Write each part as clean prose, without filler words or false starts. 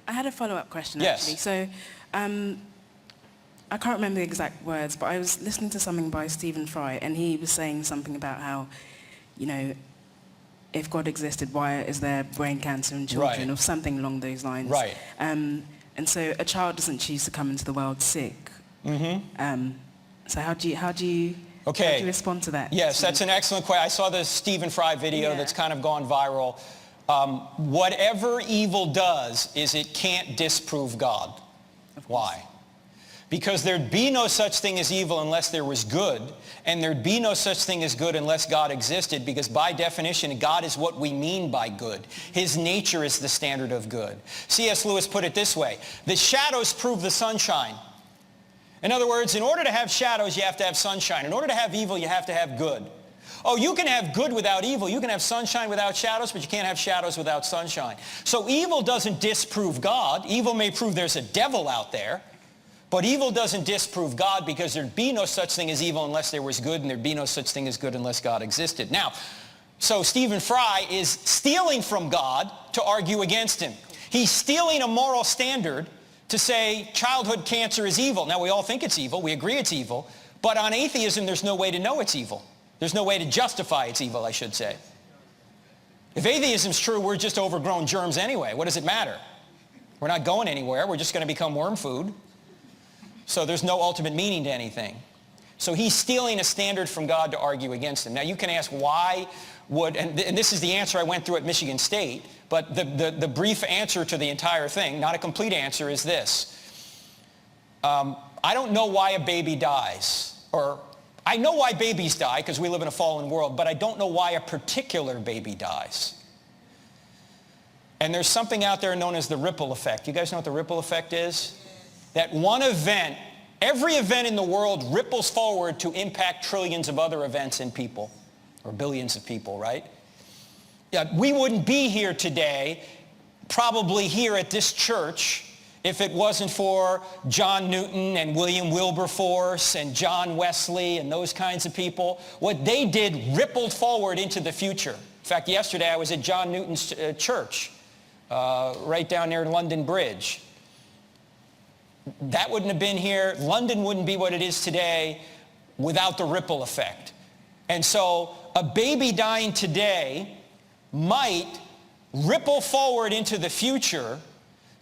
I had a follow-up question, Yes. actually. So, I can't remember the exact words, but I was listening to something by Stephen Fry, and he was saying something about how, you know, if God existed, why is there brain cancer in children, Right. or something along those lines? Right. And so a child doesn't choose to come into the world sick. So how do you respond to that? Yes, that's an excellent question. I saw the Stephen Fry video that's kind of gone viral. Whatever evil does is it can't disprove God. Why? Because there'd be no such thing as evil unless there was good, and there'd be no such thing as good unless God existed, because by definition, God is what we mean by good. His nature is the standard of good. C.S. Lewis put it this way: the shadows prove the sunshine. In other words, in order to have shadows, you have to have sunshine. In order to have evil, you have to have good. Oh, you can have good without evil. You can have sunshine without shadows, but you can't have shadows without sunshine. So evil doesn't disprove God. Evil may prove there's a devil out there, but evil doesn't disprove God, because there'd be no such thing as evil unless there was good, and there'd be no such thing as good unless God existed. Now, so Stephen Fry is stealing from God to argue against him. He's stealing a moral standard to say childhood cancer is evil. Now, we all think it's evil. We agree it's evil. But on atheism, there's no way to know it's evil. There's no way to justify its evil, I should say. If atheism's true, we're just overgrown germs anyway. What does it matter? We're not going anywhere. We're just going to become worm food. So there's no ultimate meaning to anything. So he's stealing a standard from God to argue against him. Now, you can ask why would, and this is the answer I went through at Michigan State, but the brief answer to the entire thing, not a complete answer, is this. I don't know why a baby dies, or I know why babies die because we live in a fallen world, but I don't know why a particular baby dies. And there's something out there known as the ripple effect. You guys know what the ripple effect is? That one event, every event in the world ripples forward to impact trillions of other events in people, or billions of people, right? Yeah, we wouldn't be here today, probably here at this church, if it wasn't for John Newton and William Wilberforce and John Wesley and those kinds of people. What they did rippled forward into the future. In fact, yesterday I was at John Newton's church, right down near London Bridge. That wouldn't have been here. London wouldn't be what it is today without the ripple effect. And so a baby dying today might ripple forward into the future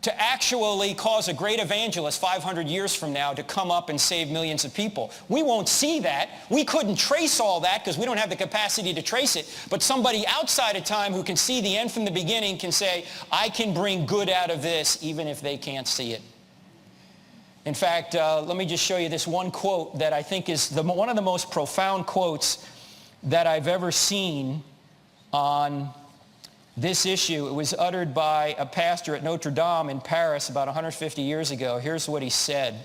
to actually cause a great evangelist 500 years from now to come up and save millions of people. We won't see that. We couldn't trace all that because we don't have the capacity to trace it. But somebody outside of time who can see the end from the beginning can say, I can bring good out of this even if they can't see it. In fact, let me just show you this one quote that I think is one of the most profound quotes that I've ever seen on this issue. It was uttered by a pastor at Notre Dame in Paris about 150 years ago. Here's what he said.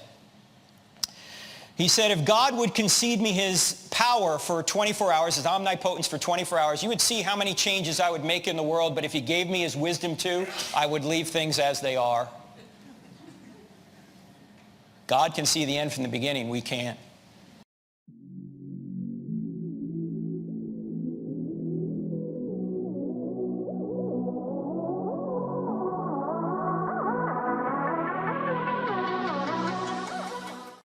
He said, if God would concede me his power for 24 hours, his omnipotence for 24 hours, you would see how many changes I would make in the world, but if he gave me his wisdom too, I would leave things as they are. God can see the end from the beginning. We can't.